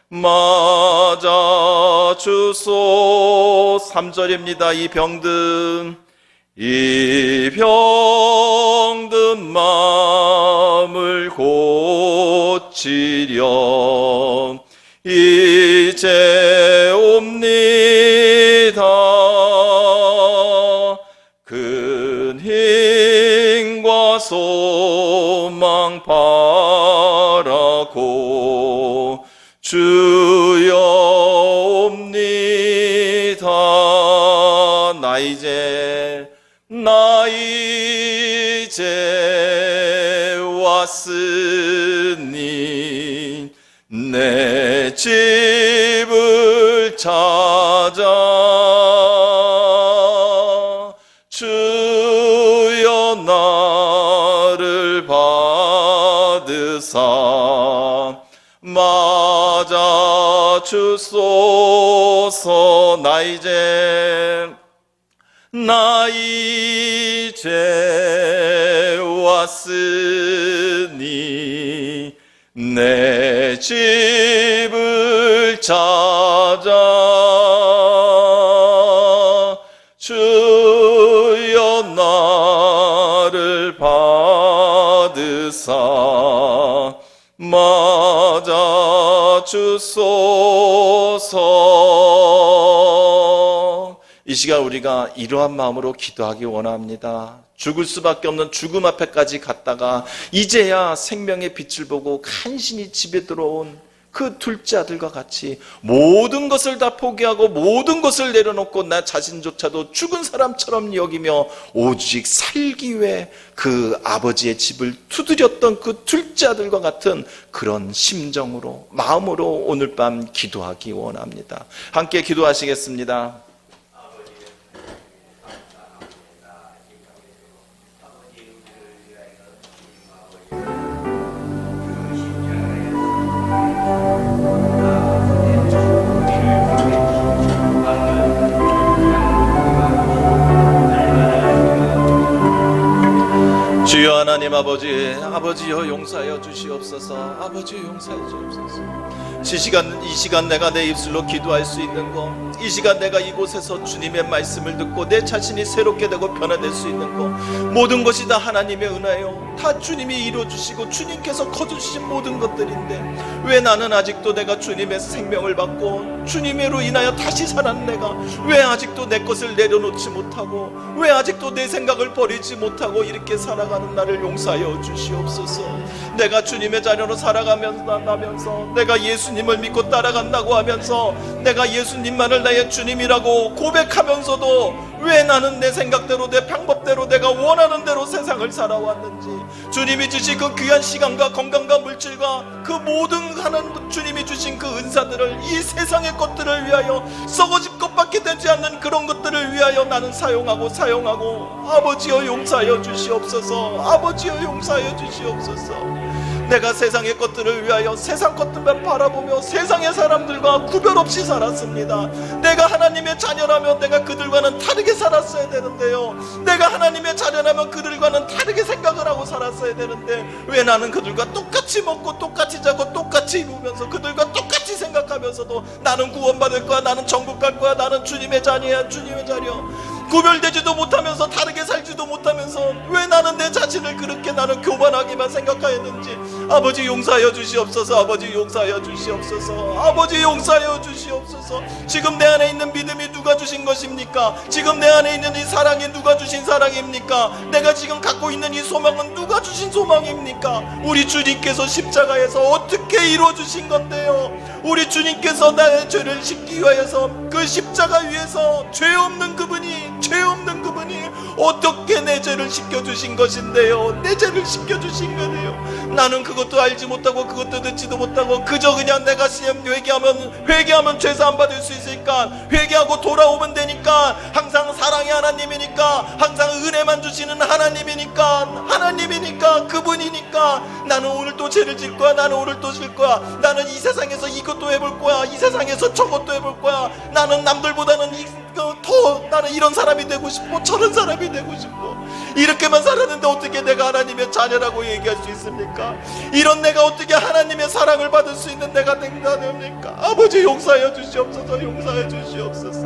맞아 주소. 3절입니다. 이 병든 마음을 고치려 이제 옵니다. 큰 힘과 소망 바라고 주여 옵니다. 나 이제 왔으니 내 집을 찾아 주여 나를 받으사 맞아 주소서. 나 이제 왔으니 내 집을 찾아 주여 나를 받으사 맞아 주소서. 이 시간 우리가 이러한 마음으로 기도하기 원합니다. 죽을 수밖에 없는 죽음 앞에까지 갔다가 이제야 생명의 빛을 보고 간신히 집에 들어온 그 둘째 아들과 같이 모든 것을 다 포기하고 모든 것을 내려놓고 나 자신조차도 죽은 사람처럼 여기며 오직 살기 위해 그 아버지의 집을 두드렸던 그 둘째 아들과 같은 그런 심정으로, 마음으로 오늘 밤 기도하기 원합니다. 함께 기도하시겠습니다. 주여 하나님 아버지여 용서하여 주시옵소서. 아버지여 용서하여 주옵소서. 이 시간 내가 내 입술로 기도할 수 있는 것, 이 시간 내가 이곳에서 주님의 말씀을 듣고 내 자신이 새롭게 되고 변화될 수 있는 것, 모든 것이 다 하나님의 은혜요, 다 주님이 이루어주시고 주님께서 거두시신 모든 것들인데 왜 나는 아직도 내가 주님의 생명을 받고 주님으로 인하여 다시 살아난 내가 왜 아직도 내 것을 내려놓지 못하고 왜 아직도 내 생각을 버리지 못하고 이렇게 살아가는 나를 용서하여 주시옵소서. 내가 주님의 자녀로 살아가면서 내가 예수님을 믿고 따라간다고 하면서 내가 예수님만을 나의 주님이라고 고백하면서도 왜 나는 내 생각대로 내 방법대로 내가 원하는 대로 세상을 살아왔는지, 주님이 주신 그 귀한 시간과 건강과 물질과 그 모든 하나님 주님이 주신 그 은사들을 이 세상의 것들을 위하여 썩어질 것밖에 되지 않는 그런 것들을 위하여 나는 사용하고 아버지여 용서하여 주시옵소서. 아버지여 용서하여 주시옵소서. 내가 세상의 것들을 위하여 세상 것들만 바라보며 세상의 사람들과 구별 없이 살았습니다. 내가 하나님의 자녀라면 내가 그들과는 다르게 살았어야 되는데요, 내가 하나님의 자녀라면 그들과는 다르게 생각을 하고 살았어야 되는데 왜 나는 그들과 똑같이 먹고 똑같이 자고 똑같이 입으면서 그들과 똑같이 생각하면서도 나는 구원받을 거야, 나는 천국 갈 거야, 나는 주님의 자녀야, 주님의 자녀, 구별되지도 못하면서 다르게 살지도 못하면서 왜 나는 내 자신을 그렇게 나는 교만하게만 생각하였는지 아버지 용서하여 주시옵소서. 아버지 용서하여 주시옵소서. 아버지 용서하여 주시옵소서. 지금 내 안에 있는 믿음이 누가 주신 것입니까? 지금 내 안에 있는 이 사랑이 누가 주신 사랑입니까? 내가 지금 갖고 있는 이 소망은 누가 주신 소망입니까? 우리 주님께서 십자가에서 어떻게 이루어 주신 건데요, 우리 주님께서 나의 죄를 씻기 위하여서 그 십자가 위에서 죄 없는 그분이 어떻게 내 죄를 씻겨주신 것인데요, 내 죄를 씻겨주신 거네요. 나는 그것도 알지 못하고 그것도 듣지도 못하고 그저 그냥 내가 회개하면 죄 사함 받을 수 있으니까 회개하고 돌아오면 되니까, 항상 사랑의 하나님이니까, 항상 은혜만 주시는 하나님이니까 그분이니까 나는 오늘 또 죄를 질 거야, 나는 오늘 또 질 거야, 나는 이 세상에서 이것도 해볼 거야, 이 세상에서 저것도 해볼 거야, 나는 남들보다는 더 나는 이런 사람이 되고 싶고 저런 사람이 되고 싶고 이렇게만 살았는데 어떻게 내가 하나님의 자녀라고 얘기할 수 있습니까? 이런 내가 어떻게 하나님의 사랑을 받을 수 있는 내가 된다니까? 아버지 용서하여 주시옵소서. 용서하여 주시옵소서.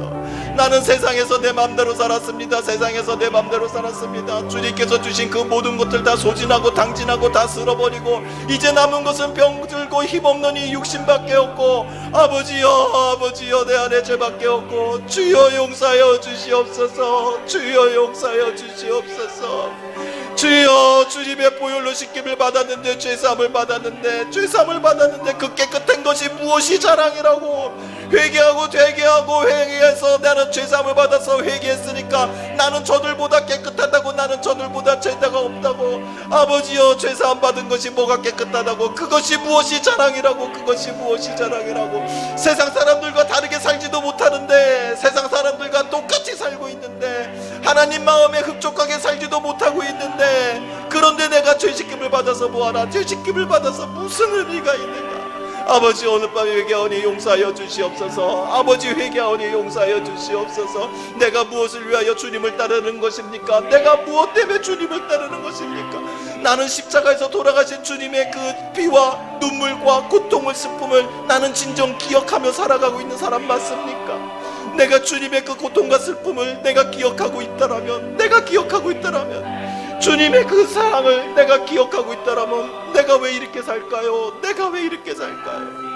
나는 세상에서 내 맘대로 살았습니다. 세상에서 내 맘대로 살았습니다. 주님께서 주신 그 모든 것들 다 소진하고 당진하고 다 쓸어버리고 이제 남은 것은 병들고 힘없는 이 육신밖에 없고, 아버지여 내 안에 죄밖에 없고, 주여 용서하여 주시옵소서. 주여 용서하여 주시옵소서. 주여, 주님의 보혈로 씻김을 받았는데, 죄사함을 받았는데 그 깨끗한 것이 무엇이 자랑이라고? 회개하고 회개해서 나는 죄사함을 받아서 회개했으니까 나는 저들보다 깨끗하다고, 나는 저들보다 죄가 없다고. 아버지여, 죄사함 받은 것이 뭐가 깨끗하다고? 그것이 무엇이 자랑이라고? 그것이 무엇이 자랑이라고? 세상 사람들과 다르게 살지도 못하는데, 세상 사람들과 똑같이 살고 있는데, 하나님 마음에 흡족하게 살지도 못하고 있는데, 그런데 내가 죄짓김을 받아서 뭐하나? 죄짓김을 받아서 무슨 의미가 있는가? 아버지, 오늘 밤 회개하오니 용서하여 주시옵소서. 아버지, 회개하오니 용서하여 주시옵소서. 내가 무엇을 위하여 주님을 따르는 것입니까? 내가 무엇 때문에 주님을 따르는 것입니까? 나는 십자가에서 돌아가신 주님의 그 피와 눈물과 고통을, 슬픔을 나는 진정 기억하며 살아가고 있는 사람 맞습니까? 내가 주님의 그 고통과 슬픔을 내가 기억하고 있다라면, 주님의 그 사랑을 내가 기억하고 있다라면 내가 왜 이렇게 살까요? 내가 왜 이렇게 살까요?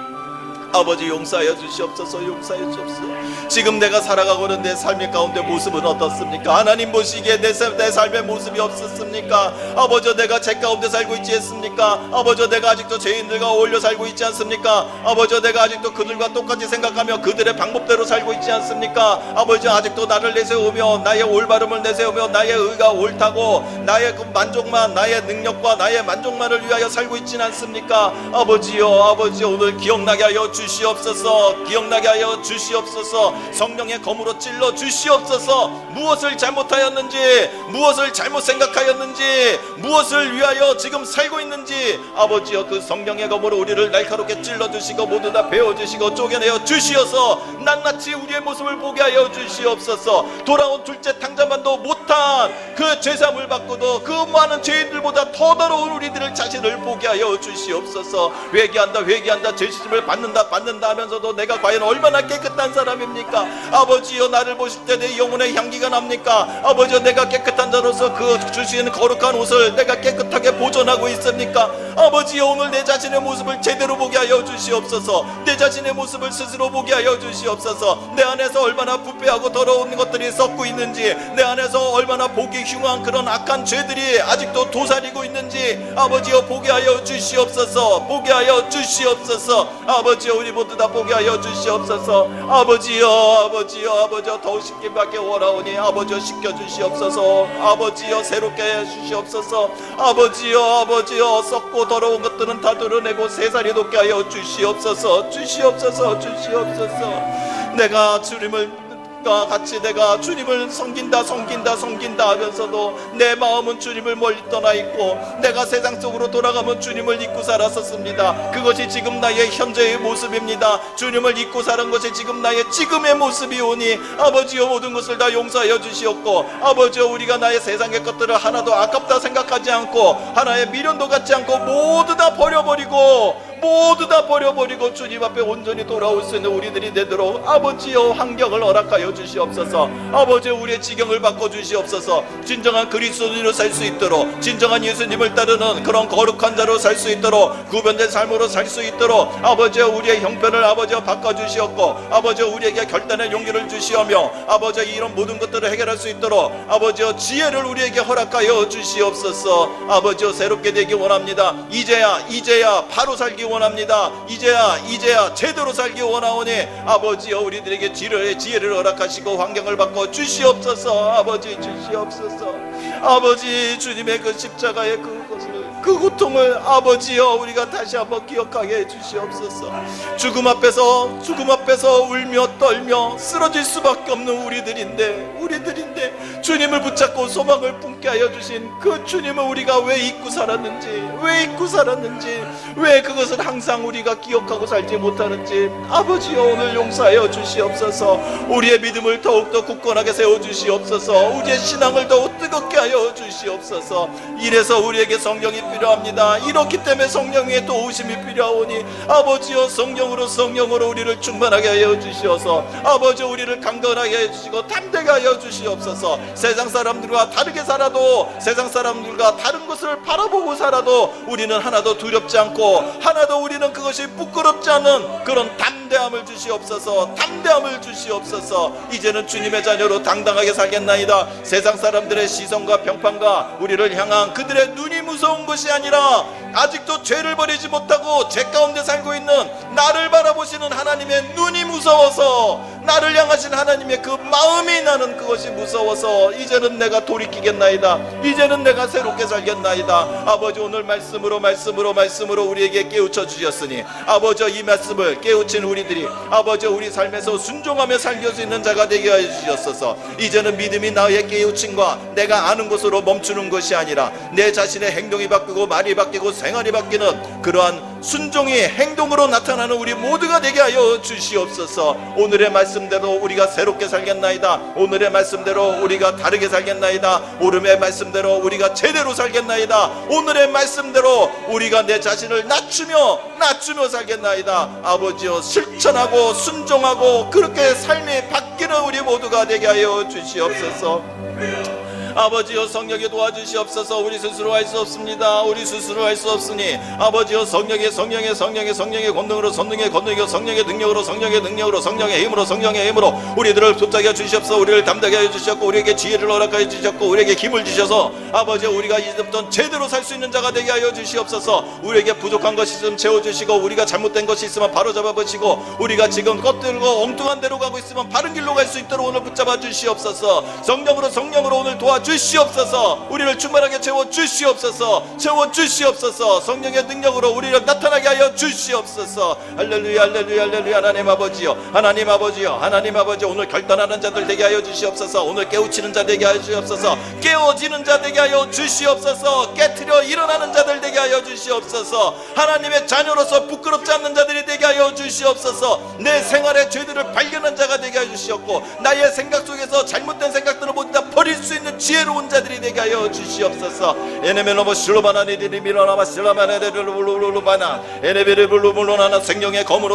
아버지, 용서하여 주시옵소서. 용서하여 주옵소서. 지금 내가 살아가고 있는 내 삶의 가운데 모습은 어떻습니까? 하나님 보시기에 내 삶의 모습이 없었습니까? 아버지, 내가 죄 가운데 살고 있지 않습니까? 아버지, 내가 아직도 죄인들과 어울려 살고 있지 않습니까? 아버지, 내가 아직도 그들과 똑같이 생각하며 그들의 방법대로 살고 있지 않습니까? 아버지, 아직도 나를 내세우며 나의 올바름을 내세우며 나의 의가 옳다고 나의 그 만족만, 나의 능력과 나의 만족만을 위하여 살고 있지는 않습니까? 아버지여, 오늘 기억나게 하여 주시옵소서. 기억나게 하여 주시옵소서. 성령의 검으로 찔러 주시옵소서. 무엇을 잘못하였는지, 무엇을 잘못 생각하였는지, 무엇을 위하여 지금 살고 있는지, 아버지여, 그 성령의 검으로 우리를 날카롭게 찔러 주시고 모두 다 베어 주시고 쪼개내어 주시어서 낱낱이 우리의 모습을 보게 하여 주시옵소서. 돌아온 둘째 탕자만도 못한 그 죄사함을 받고도 그 많은 죄인들보다 더 더러운 우리들을 자신을 보게 하여 주시옵소서. 회개한다 죄짓음을 받는다 하면서도 내가 과연 얼마나 깨끗한 사람입니까? 아버지여, 나를 보실 때 내 영혼의 향기가 납니까? 아버지여, 내가 깨끗한 자로서 그 주시는 거룩한 옷을 내가 깨끗하게 보존하고 있습니까? 아버지여, 오늘 내 자신의 모습을 제대로 보게 하여 주시옵소서. 내 자신의 모습을 스스로 보게 하여 주시옵소서. 내 안에서 얼마나 부패하고 더러운 것들이 섞고 있는지, 내 안에서 얼마나 보기 흉한 그런 악한 죄들이 아직도 도사리고 있는지, 아버지여, 보게 하여 주시옵소서. 보게 하여 주시옵소서. 아버지여, 우리 모두 다 보게 하여 주시옵소서. 아버지여, 더욱 씻김 받게 원하오니 아버지여, 씻겨 주시옵소서. 아버지여, 새롭게 해 주시옵소서. 아버지여, 썩고 더러운 것들은 다 드러내고 새살이 돋게 하여 주시옵소서. 내가 주님과 같이 내가 주님을 섬긴다 하면서도 내 마음은 주님을 멀리 떠나 있고, 내가 세상 속으로 돌아가면 주님을 잊고 살았었습니다. 그것이 지금 나의 현재의 모습입니다. 주님을 잊고 사는 것이 지금 나의 지금의 모습이 오니 아버지여, 모든 것을 다 용서하여 주시옵고, 아버지여, 우리가 나의 세상의 것들을 하나도 아깝다 생각하지 않고 하나의 미련도 갖지 않고 모두 다 버려버리고 주님 앞에 온전히 돌아올 수 있는 우리들이 되도록 아버지여, 환경을 허락하여 주시옵소서. 아버지여, 우리의 지경을 바꿔 주시옵소서. 진정한 그리스도인으로 살 수 있도록, 진정한 예수님을 따르는 그런 거룩한 자로 살 수 있도록, 구별된 삶으로 살 수 있도록 아버지여, 우리의 형편을 아버지여 바꿔 주시옵고, 아버지여, 우리에게 결단의 용기를 주시오며, 아버지여, 이런 모든 것들을 해결할 수 있도록 아버지여, 지혜를 우리에게 허락하여 주시옵소서. 아버지여, 새롭게 되기 원합니다. 이제야 바로 살기 원합니다. 이제야 제대로 살기 원하오니 아버지여, 우리들에게 지혜를 허락하시고 환경을 바꿔 주시옵소서. 아버지, 주시옵소서. 아버지, 주님의 그 십자가의 그 고통을 아버지여, 우리가 다시 한번 기억하게 해 주시옵소서. 죽음 앞에서 앞에서 울며 떨며 쓰러질 수밖에 없는 우리들인데 주님을 붙잡고 소망을 품게 하여 주신 그 주님을 우리가 왜 잊고 살았는지, 왜 그것을 항상 우리가 기억하고 살지 못하는지 아버지여 오늘 용서하여 주시옵소서. 우리의 믿음을 더욱더 굳건하게 세워주시옵소서. 우리의 신앙을 더욱 뜨겁게 하여 주시옵소서. 이래서 우리에게 성령이 필요합니다. 이렇기 때문에 성령의 도우심이 필요하오니 아버지여 성령으로 우리를 충만하게 하여 주시옵소서. 아버지 우리를 강건하게 해 주시고 담대하게 하여 주시옵소서. 세상 사람들과 다르게 살아도, 세상 사람들과 다른 것을 바라보고 살아도 우리는 하나도 두렵지 않고 하나도 우리는 그것이 부끄럽지 않은 그런 담대함을 주시옵소서. 이제는 주님의 자녀로 당당하게 살겠나이다. 세상 사람들의 시선과 평판과 우리를 향한 그들의 눈이 무서운 것이 아니라 아직도 죄를 버리지 못하고 죄 가운데 살고 있는 나를 바라보시는 하나님의 눈이 무서워서, 나를 향하신 하나님의 그 마음이 나는 그것이 무서워서 이제는 내가 돌이키겠나이다. 이제는 내가 새롭게 살겠나이다. 아버지 오늘 말씀으로 우리에게 깨우쳐 주셨으니 아버지 이 말씀을 깨우친 우리들이 아버지 우리 삶에서 순종하며 살길 수 있는 자가 되게 하여 주셨소서. 이제는 믿음이 나의 깨우침과 내가 아는 것으로 멈추는 것이 아니라 내 자신의 행동이 바뀌고 말이 바뀌고 생활이 바뀌는 그러한 순종이 행동으로 나타나는 우리 모두가 되게 하여 주시옵소서. 오늘의 말씀대로 우리가 새롭게 살겠나이다. 오늘의 말씀대로 우리가 다르게 살겠나이다. 오늘의 말씀대로 우리가 제대로 살겠나이다. 오늘의 말씀대로 우리가 내 자신을 낮추며 살겠나이다. 아버지여 실천하고 순종하고 그렇게 삶이 바뀌는 우리 모두가 되게 하여 주시옵소서. 아버지여 성령에 도와주시옵소서. 우리 스스로 할 수 없습니다. 우리 스스로 할 수 없으니 아버지여 성령의 권능으로 성령의 능력으로 성령의 힘으로 우리들을 붙잡게 주시옵소서. 우리를 담대하게 해주셨고 우리에게 지혜를 허락하여 주셨고 우리에게 힘을 주셔서 아버지여 우리가 이제부터 제대로 살 수 있는 자가 되게 하여 주시옵소서. 우리에게 부족한 것이 있으면 채워주시고 우리가 잘못된 것이 있으면 바로 잡아보시고 우리가 지금 겉들고 엉뚱한 데로 가고 있으면 바른 길로 갈 수 있도록 오늘 붙잡아 주시옵소서. 성령으로 오늘 도와주시옵소서. 우리를 충만하게 채워주시옵소서. 성령의 능력으로 우리를 나타나게 하여 주시옵소서. 할렐루야 하나님 아버지요 오늘 결단하는 자들 되게 하여 주시옵소서. 오늘 깨우치는 자 되게 하여 주시옵소서. 깨어지는 자 되게 하여 주시옵소서. 깨트려 일어나는 자들 되게 하여 주시옵소서. 하나님의 자녀로서 부끄럽지 않는 자들이 되게 하여 주시옵소서. 내 생활의 죄들을 발견한 자가 되게 하여 주시옵고 나의 생각 속에서 잘못된 생각들을 모두 다 버릴 수 있는 지혜로운 자들이 되게 하여 주시옵소서.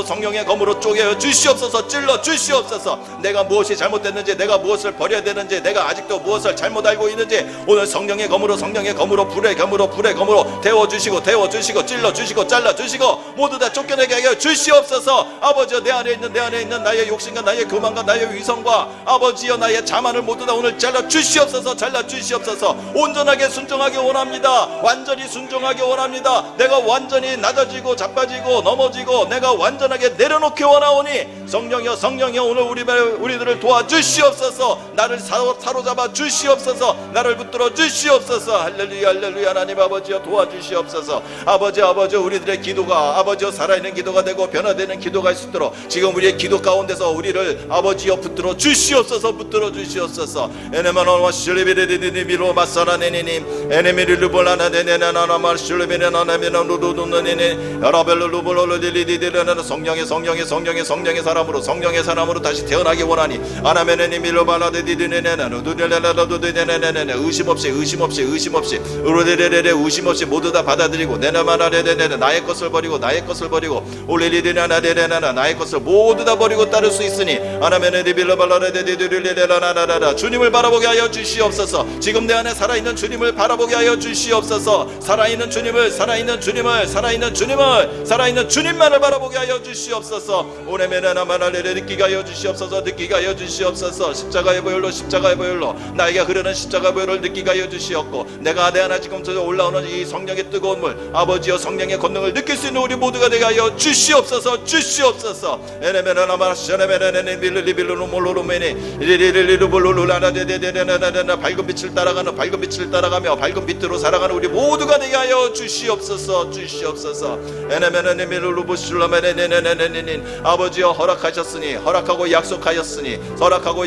성령의 검으로 쪼개어 주시옵소서. 찔러 주시옵소서. 내가 무엇이 잘못됐는지, 내가 무엇을 버려야 되는지, 내가 아직도 무엇을 잘못 알고 있는지 오늘 성령의 검으로 불의 검으로 데워주시고 찔러주시고 잘라주시고 모두 다 쫓겨내게 하여 주시옵소서. 아버지여 내 안에 있는 나의 욕심과 나의 교만과 나의 위성과 아버지여 나의 자만을 모두 다 오늘 잘라주시옵소서. 온전하게 순종하기 원합니다. 완전히 순종하기 원합니다. 내가 완전히 낮아지고 자빠지고 넘어지고 내가 완전하게 내려놓기 원하오니 성령이여 오늘 우리들을 도와주시옵소서. 나를 사로잡아 주시옵소서. 나를 붙들어 주시옵소서. 할렐루야 하나님 아버지여 도와주시옵소서. 아버지 우리들의 기도가 아버지여 살아있는 기도가 되고 변화되는 기도가 할 수 있도록 지금 우리의 기도 가운데서 우리를 아버지여 붙들어 주시옵소서. 비로 마사라네님 에네미를 볼라나네네나나마 실레베나나메나노도도네네 라벨로로볼로딜리디딜라나 성령의 사람으로 다시 태어나기 원하니 아나메네니밀로 발라데디드네네나노도델라라도데네네네 의심 없이 으로데레레레 의심 없이 모두 다 받아들이고 네나마라데네네 나의 것을 버리고 올레리데나나데네나나 나의 것을 모두 다 버리고 따를 수 있으니 아나메네디빌로 발라데디드릴레라나나라 주님을 바라보게 하여 주시옵소서. 지금 내 안에 살아있는 주님을 바라보게 하여 주시옵소서. 살아있는 주님만을 바라보게 하여 주시옵소서. 오네메나나마라레레 느끼게 하여 주시옵소서. 십자가의 보혈로 나에게 흐르는 십자가 보혈을 느끼게 하여 주시옵고 내가 내 안에 지금 올라오는 이 성령의 뜨거운 물 아버지여 성령의 권능을 느낄 수 있는 우리 모두가 되게 하여 주시옵소서. 에네메나나마샤네메네네 빌리빌로노몰로로메네 리리리리루볼로라데데데 밝은 빛을 따라가는, 밝은 빛을 따라가며 밝은 빛으로 살아가는 우리 모두가 되게 하여 주시옵소서. 주시옵소서. 아버지여, 허락하고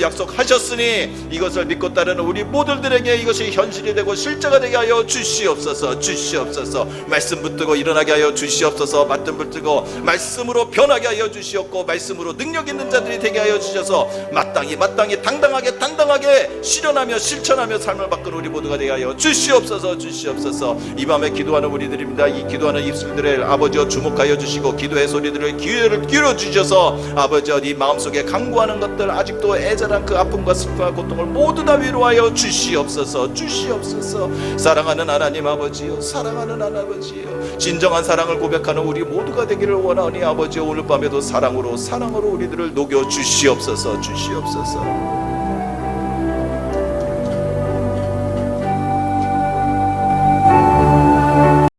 약속하셨으니 이것을 믿고 따르는 우리 모두들에게 이것이 현실이 되고 실제가 되게 하여 주시옵소서. 주시옵소서. 말씀 붙들고 일어나게 하여 주시옵소서. 말씀 붙들고 말씀으로 변하게 하여 주시옵고, 말씀으로 능력 있는 자들이 되게 하여 주셔서 마땅히 당당하게 실현하며 실천하며 삶을 바꾸는 우리 모두가 되게 하여 주시옵소서. 주시옵소서. 이 밤에 기도하는 우리들입니다. 이 기도하는 입술들을 아버지여 주목하여 주시고, 기도의 소리들을 기회를 기울여 주셔서 아버지여, 네 마음속에 간구하는 것들, 아직도 애절한 그 아픔과 슬픔과 고통을 모두 다 위로하여 주시옵소서. 주시옵소서. 사랑하는 하나님 아버지요, 사랑하는 하나님 아버지요, 진정한 사랑을 고백하는 우리 모두가 되기를 원하오니 아버지요, 오늘 밤에도 사랑으로 우리들을 녹여 주시옵소서. 주시옵소서.